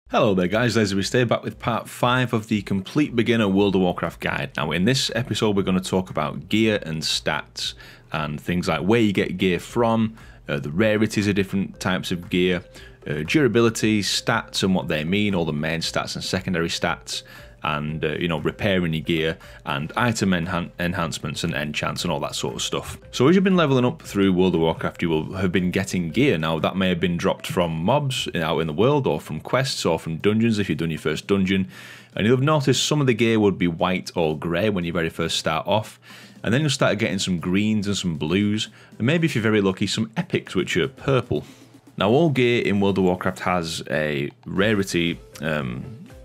Hello there guys, LazyBeast here, back with part 5 of the Complete Beginner World of Warcraft guide. Now in this episode we're going to talk about gear and stats and things like where you get gear from, the rarities of different types of gear, durability, stats and what they mean, all the main stats and secondary stats, and repairing your gear, and item enhancements and enchants and all that sort of stuff. So as you've been leveling up through World of Warcraft, you will have been getting gear. Now that may have been dropped from mobs out in the world, or from quests, or from dungeons if you've done your first dungeon, and you'll have noticed some of the gear would be white or grey when you very first start off, and then you'll start getting some greens and some blues, and maybe if you're very lucky some epics which are purple. Now all gear in World of Warcraft has a rarity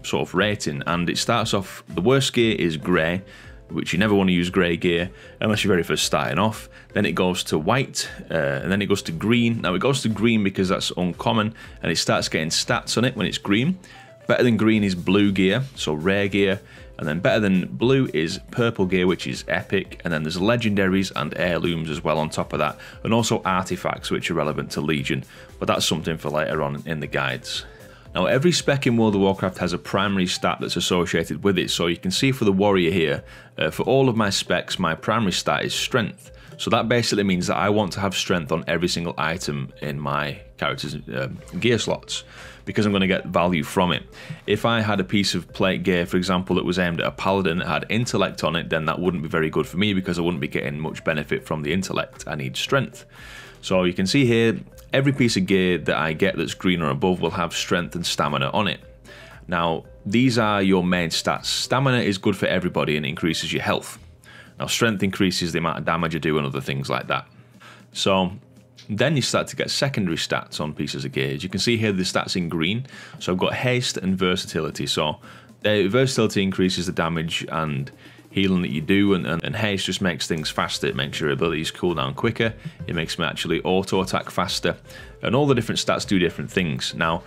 sort of rating, and it starts off, the worst gear is grey, which you never want to use grey gear unless you're very first starting off. Then it goes to white, and then it goes to green. Now it goes to green because that's uncommon, and it starts getting stats on it when it's green. Better than green is blue gear, so rare gear, and then better than blue is purple gear, which is epic, and then there's legendaries and heirlooms as well on top of that, and also artifacts which are relevant to Legion, but that's something for later on in the guides. Now every spec in World of Warcraft has a primary stat that's associated with it, so you can see for the warrior here, for all of my specs my primary stat is strength. So that basically means that I want to have strength on every single item in my character's gear slots, because I'm going to get value from it. If I had a piece of plate gear, for example, that was aimed at a paladin that had intellect on it, then that wouldn't be very good for me because I wouldn't be getting much benefit from the intellect. I need strength. So you can see here, every piece of gear that I get that's green or above will have strength and stamina on it. Now, these are your main stats. Stamina is good for everybody and increases your health. Now, strength increases the amount of damage you do and other things like that. So then you start to get secondary stats on pieces of gear. As you can see here, the stats in green. So I've got haste and versatility. So versatility increases the damage and healing that you do, and haste just makes things faster. It makes your abilities cool down quicker, it makes them actually auto attack faster, and all the different stats do different things. Now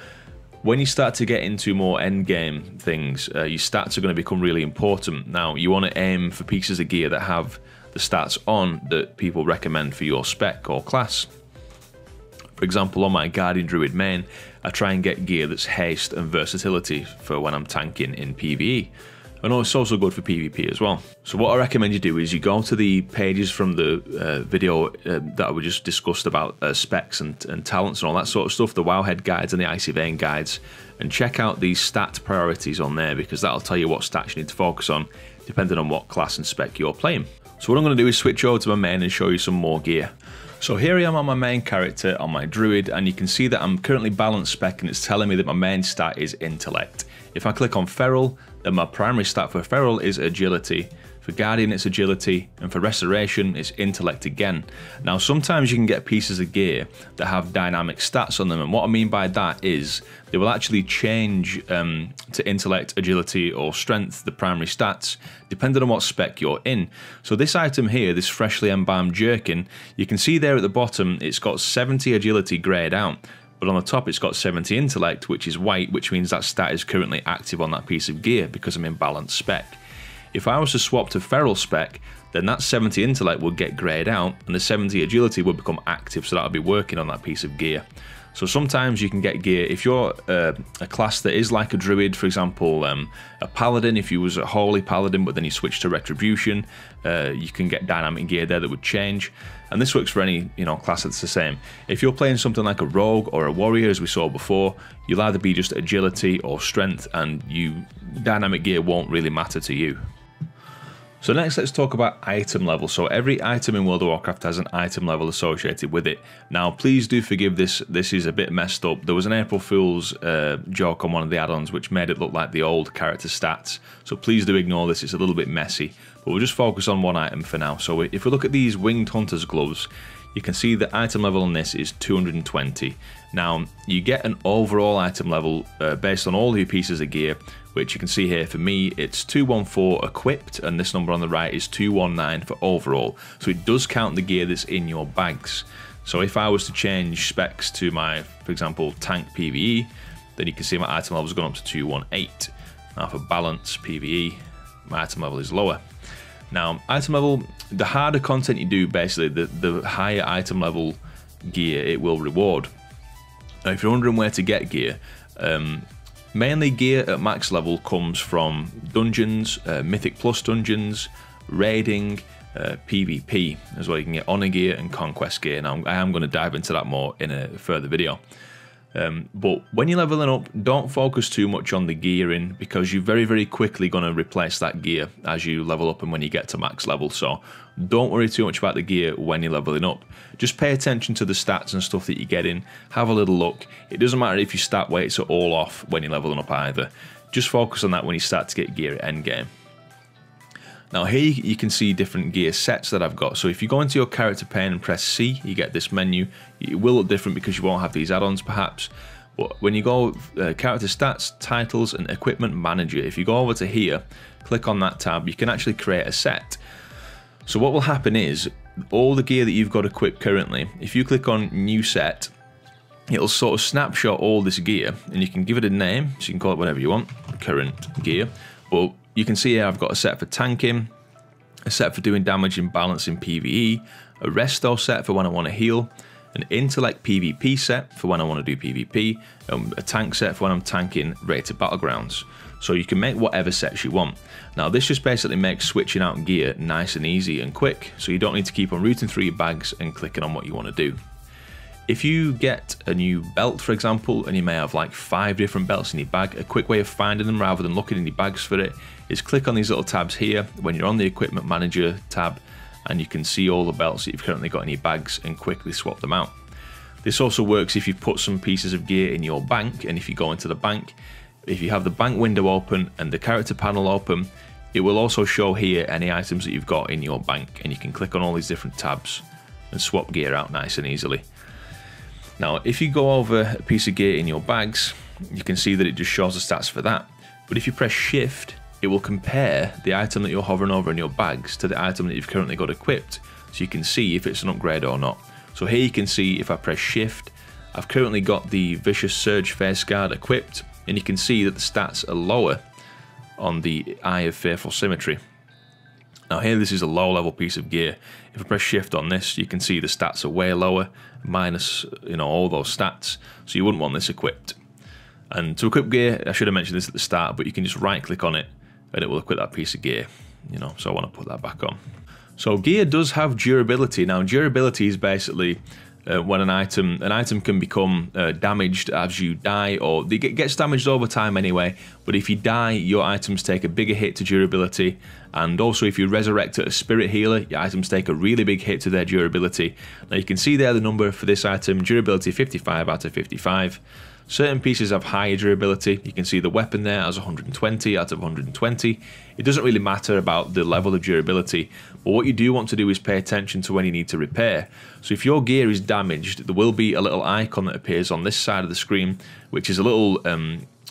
when you start to get into more end game things, your stats are going to become really important. Now you want to aim for pieces of gear that have the stats on that people recommend for your spec or class. For example, on my Guardian Druid main, I try and get gear that's haste and versatility for when I'm tanking in PvE. And it's also good for PvP as well. So what I recommend you do is you go to the pages from the video that we just discussed about specs and talents and all that sort of stuff, the Wowhead guides and the Icy Vein guides, and check out these stat priorities on there, because that'll tell you what stats you need to focus on depending on what class and spec you're playing. So what I'm going to do is switch over to my main and show you some more gear. So here I am on my main character, on my druid, and you can see that I'm currently balanced spec, and it's telling me that my main stat is intellect. If I click on feral, then my primary stat for feral is agility. For guardian it's agility, and for restoration it's intellect again. Now sometimes you can get pieces of gear that have dynamic stats on them, and what I mean by that is they will actually change to intellect, agility or strength, the primary stats, depending on what spec you're in. So this item here, this freshly embalmed jerkin, you can see there at the bottom it's got 70 agility greyed out, but on the top it's got 70 intellect, which is white, which means that stat is currently active on that piece of gear because I'm in balanced spec. If I was to swap to feral spec, then that 70 intellect would get greyed out and the 70 agility would become active, so that would be working on that piece of gear. So sometimes you can get gear, if you're a class that is like a druid, for example, a paladin, if you was a holy paladin but then you switch to retribution, you can get dynamic gear there that would change. And this works for any class that's the same. If you're playing something like a rogue or a warrior, as we saw before, you'll either be just agility or strength, and dynamic gear won't really matter to you. So next let's talk about item level. So every item in World of Warcraft has an item level associated with it. Now please do forgive this is a bit messed up. There was an April Fool's joke on one of the add-ons which made it look like the old character stats. So please do ignore this, it's a little bit messy. But we'll just focus on one item for now. So if we look at these Winged Hunter's gloves, you can see the item level on this is 220. Now you get an overall item level based on all your pieces of gear, which you can see here for me it's 214 equipped, and this number on the right is 219 for overall. So it does count the gear that's in your bags. So if I was to change specs to my, for example, tank PvE, then you can see my item level has gone up to 218. Now for balance PvE, my item level is lower. Now item level, the harder content you do, basically the higher item level gear it will reward. Now if you're wondering where to get gear, Mainly gear at max level comes from dungeons, Mythic Plus dungeons, raiding, PvP as well. You can get honor gear and conquest gear. Now I am going to dive into that more in a further video. But when you're leveling up, don't focus too much on the gearing, because you're very quickly going to replace that gear as you level up and when you get to max level. So don't worry too much about the gear when you're leveling up. Just pay attention to the stats and stuff that you're getting. Have a little look. It doesn't matter if your stat weights are all off when you're leveling up either. Just focus on that when you start to get gear at endgame. Now here you can see different gear sets that I've got. So if you go into your character pane and press C, you get this menu. It will look different because you won't have these add-ons perhaps. But when you go character stats, titles and equipment manager, if you go over to here, click on that tab, you can actually create a set. So what will happen is all the gear that you've got equipped currently, if you click on new set, it'll sort of snapshot all this gear and you can give it a name, so you can call it whatever you want, current gear. But you can see here I've got a set for tanking, a set for doing damage and balance in PvE, a resto set for when I want to heal, an intellect PvP set for when I want to do PvP, a tank set for when I'm tanking rated battlegrounds. So you can make whatever sets you want. Now this just basically makes switching out gear nice and easy and quick, so you don't need to keep on rooting through your bags and clicking on what you want to do. If you get a new belt, for example, and you may have like 5 different belts in your bag, a quick way of finding them rather than looking in your bags for it is click on these little tabs here when you're on the equipment manager tab, and you can see all the belts that you've currently got in your bags and quickly swap them out. This also works if you put some pieces of gear in your bank, and if you go into the bank, if you have the bank window open and the character panel open, it will also show here any items that you've got in your bank, and you can click on all these different tabs and swap gear out nice and easily. Now, if you go over a piece of gear in your bags, you can see that it just shows the stats for that. But if you press shift, it will compare the item that you're hovering over in your bags to the item that you've currently got equipped, so you can see if it's an upgrade or not. So here you can see if I press shift, I've currently got the Vicious Surge Face Guard equipped, and you can see that the stats are lower on the Eye of Fearful Symmetry. Now here this is a low level piece of gear. If I press shift on this, you can see the stats are way lower, minus all those stats, so you wouldn't want this equipped. And to equip gear, I should have mentioned this at the start, but you can just right click on it and it will equip that piece of gear, so I want to put that back on. So gear does have durability. Now durability is basically when an item can become damaged as you die, or it gets damaged over time anyway, but if you die, your items take a bigger hit to durability, and also if you resurrect a spirit healer, your items take a really big hit to their durability. Now you can see there the number for this item, durability 55 out of 55. Certain pieces have higher durability. You can see the weapon there has 120 out of 120. It doesn't really matter about the level of durability, but what you do want to do is pay attention to when you need to repair. So if your gear is damaged, there will be a little icon that appears on this side of the screen, which is a little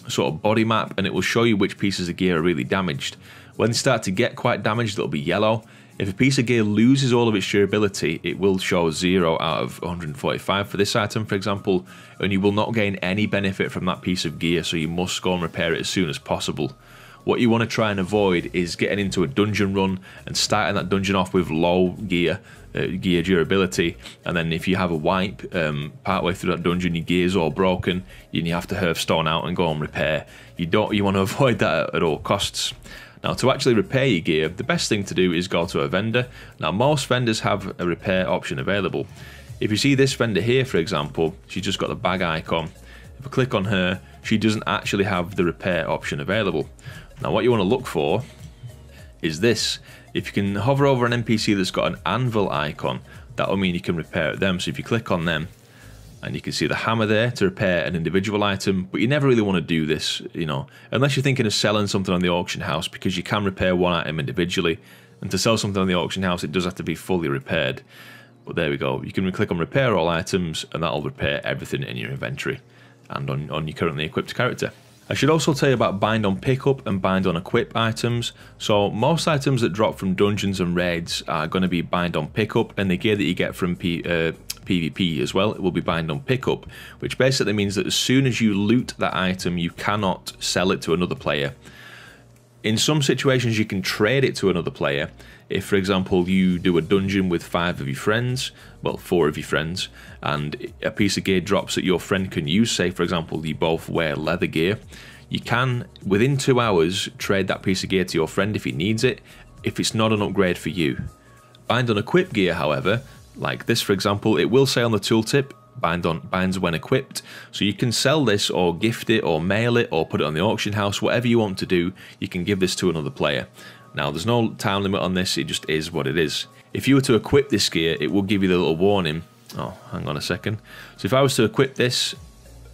sort of body map, and it will show you which pieces of gear are really damaged. When they start to get quite damaged, it'll be yellow. If a piece of gear loses all of its durability, it will show 0 out of 145 for this item, for example, and you will not gain any benefit from that piece of gear, so you must go and repair it as soon as possible. What you want to try and avoid is getting into a dungeon run and starting that dungeon off with low gear durability, and then if you have a wipe partway through that dungeon, your gear's all broken, and you have to hearthstone out and go and repair. You want to avoid that at all costs. Now to actually repair your gear, the best thing to do is go to a vendor. Now most vendors have a repair option available. If you see this vendor here, for example, she's just got the bag icon. If I click on her, she doesn't actually have the repair option available. Now what you want to look for is this. If you can hover over an NPC that's got an anvil icon, that will mean you can repair them. So if you click on them, and you can see the hammer there to repair an individual item, but you never really want to do this, unless you're thinking of selling something on the auction house, because you can repair one item individually, and to sell something on the auction house, it does have to be fully repaired. But there we go, you can click on repair all items, and that'll repair everything in your inventory and on your currently equipped character. I should also tell you about bind on pickup and bind on equip items. So most items that drop from dungeons and raids are going to be bind on pickup, and the gear that you get from PvP as well, it will be bind on pickup, which basically means that as soon as you loot that item, you cannot sell it to another player. In some situations you can trade it to another player. If for example you do a dungeon with 5 of your friends, well 4 of your friends, and a piece of gear drops that your friend can use, say for example you both wear leather gear, You can, within 2 hours, trade that piece of gear to your friend if he needs it, if it's not an upgrade for you. Bind on equip gear, however, like this for example, it will say on the tooltip, binds when equipped, so you can sell this or gift it or mail it or put it on the auction house, whatever you want to do, you can give this to another player. Now there's no time limit on this, it just is what it is. If you were to equip this gear, it will give you the little warning. Oh, hang on a second. So if I was to equip this,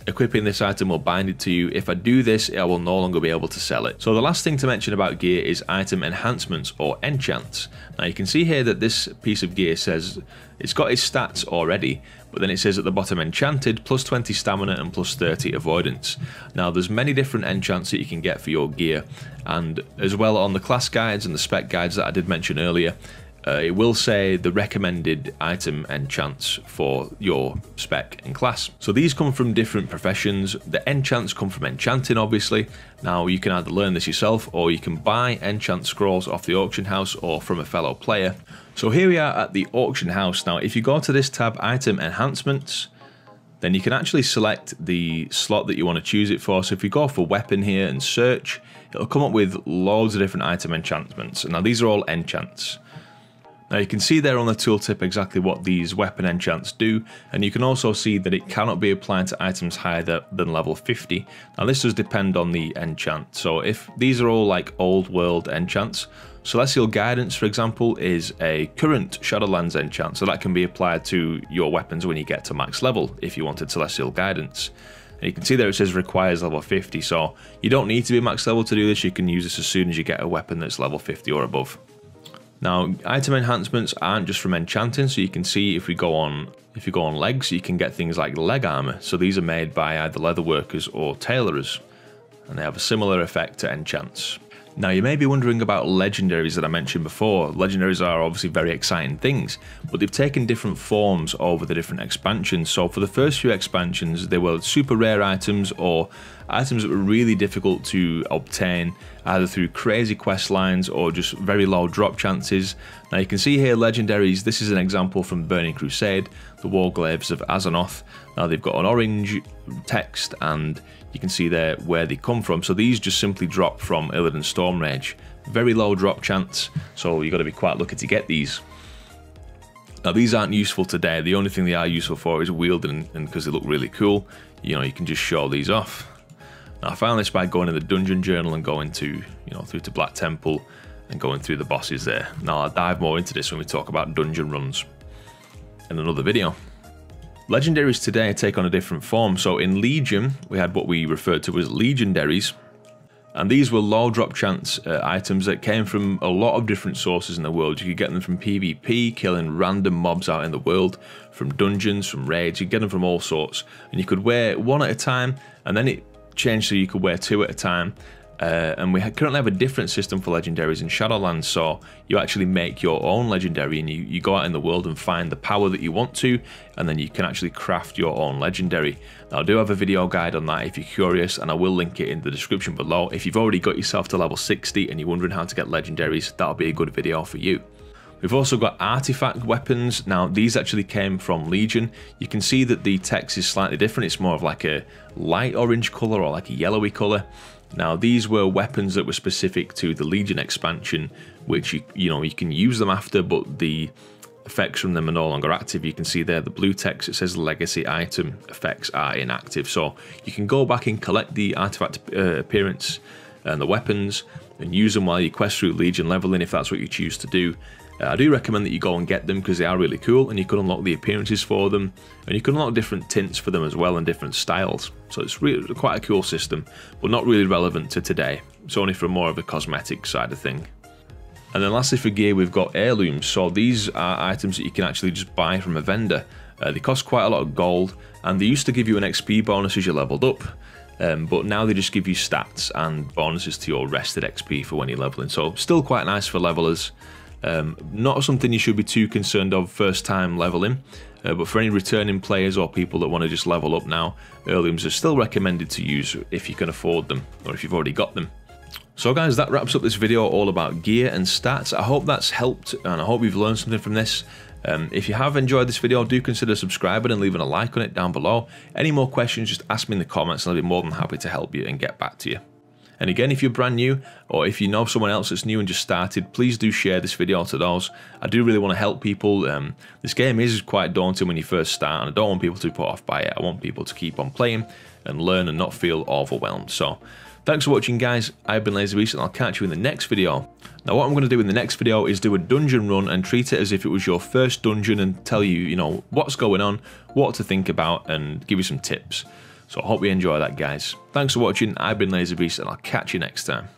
equipping this item will bind it to you. If I do this, I will no longer be able to sell it. So the last thing to mention about gear is item enhancements or enchants. Now you can see here that this piece of gear says it's got its stats already, but then it says at the bottom enchanted, plus 20 stamina and plus 30 avoidance. Now there's many different enchants that you can get for your gear, and as well on the class guides and the spec guides that I did mention earlier, it will say the recommended item enchants for your spec and class. So these come from different professions. The enchants come from enchanting, obviously. Now you can either learn this yourself or you can buy enchant scrolls off the auction house or from a fellow player. So here we are at the auction house. Now if you go to this tab, item enhancements, then you can actually select the slot that you want to choose it for. So if you go for weapon here and search, it'll come up with loads of different item enchantments. Now these are all enchants. Now you can see there on the tooltip exactly what these weapon enchants do, and you can also see that it cannot be applied to items higher than level 50. Now this does depend on the enchant, so if these are all like old world enchants, Celestial Guidance for example is a current Shadowlands enchant, so that can be applied to your weapons when you get to max level if you wanted Celestial Guidance. And you can see there it says requires level 50, so you don't need to be max level to do this, you can use this as soon as you get a weapon that's level 50 or above. Now, item enhancements aren't just from enchanting, so you can see if you go on legs, you can get things like leg armor. So these are made by either leatherworkers or tailorers, and they have a similar effect to enchants. Now you may be wondering about legendaries that I mentioned before. Legendaries are obviously very exciting things, but they've taken different forms over the different expansions. So for the first few expansions, they were super rare items or items that were really difficult to obtain, either through crazy quest lines or just very low drop chances. Now you can see here legendaries, this is an example from Burning Crusade, the Warglaives of Azeroth. Now they've got an orange text and you can see there where they come from. So these just simply drop from Illidan Stormrage. Very low drop chance, so you've got to be quite lucky to get these. Now these aren't useful today, the only thing they are useful for is wielding, and because they look really cool, you know, you can just show these off. Now I found this by going in the dungeon journal and going to, you know, through to Black Temple and going through the bosses there. Now I'll dive more into this when we talk about dungeon runs in another video. Legendaries today take on a different form. So in Legion, we had what we referred to as Legendaries, and these were low drop chance items that came from a lot of different sources in the world. You could get them from PvP, killing random mobs out in the world, from dungeons, from raids, you could get them from all sorts. And you could wear one at a time, and then it changed so you could wear two at a time. And we currently have a different system for legendaries in Shadowlands, so you actually make your own legendary and you go out in the world and find the power that you want to, and then you can actually craft your own legendary. Now I do have a video guide on that if you're curious, and I will link it in the description below. If you've already got yourself to level 60 and you're wondering how to get legendaries, that'll be a good video for you. We've also got artifact weapons. Now these actually came from Legion. You can see that the text is slightly different, it's more of like a light orange colour or like a yellowy colour. Now these were weapons that were specific to the Legion expansion, which you can use them after, but the effects from them are no longer active. You can see there the blue text, it says legacy item effects are inactive. So you can go back and collect the artifact appearance and the weapons and use them while you quest through Legion leveling if that's what you choose to do. I do recommend that you go and get them because they are really cool, and you can unlock the appearances for them, and you can unlock different tints for them as well and different styles. So it's really quite a cool system, but not really relevant to today. It's only for more of a cosmetic side of thing. And then lastly for gear, we've got Heirlooms. So these are items that you can actually just buy from a vendor. They cost quite a lot of gold, and they used to give you an XP bonus as you leveled up. But now they just give you stats and bonuses to your rested XP for when you're leveling. So still quite nice for levelers. Not something you should be too concerned of first time leveling, but for any returning players or people that want to just level up now, Heirlooms are still recommended to use if you can afford them or if you've already got them. So guys, that wraps up this video all about gear and stats. I hope that's helped and I hope you've learned something from this. If you have enjoyed this video, do consider subscribing and leaving a like on it down below. Any more questions, just ask me in the comments and I'll be more than happy to help you and get back to you. And again, if you're brand new, or if you know someone else that's new and just started, please do share this video to those. I do really want to help people. This game is quite daunting when you first start, and I don't want people to be put off by it. I want people to keep on playing and learn and not feel overwhelmed. So, thanks for watching, guys. I've been LazyBeast, and I'll catch you in the next video. Now, what I'm going to do in the next video is do a dungeon run and treat it as if it was your first dungeon and tell you, you know, what's going on, what to think about, and give you some tips. So I hope you enjoy that, guys. Thanks for watching. I've been LazyBeast, and I'll catch you next time.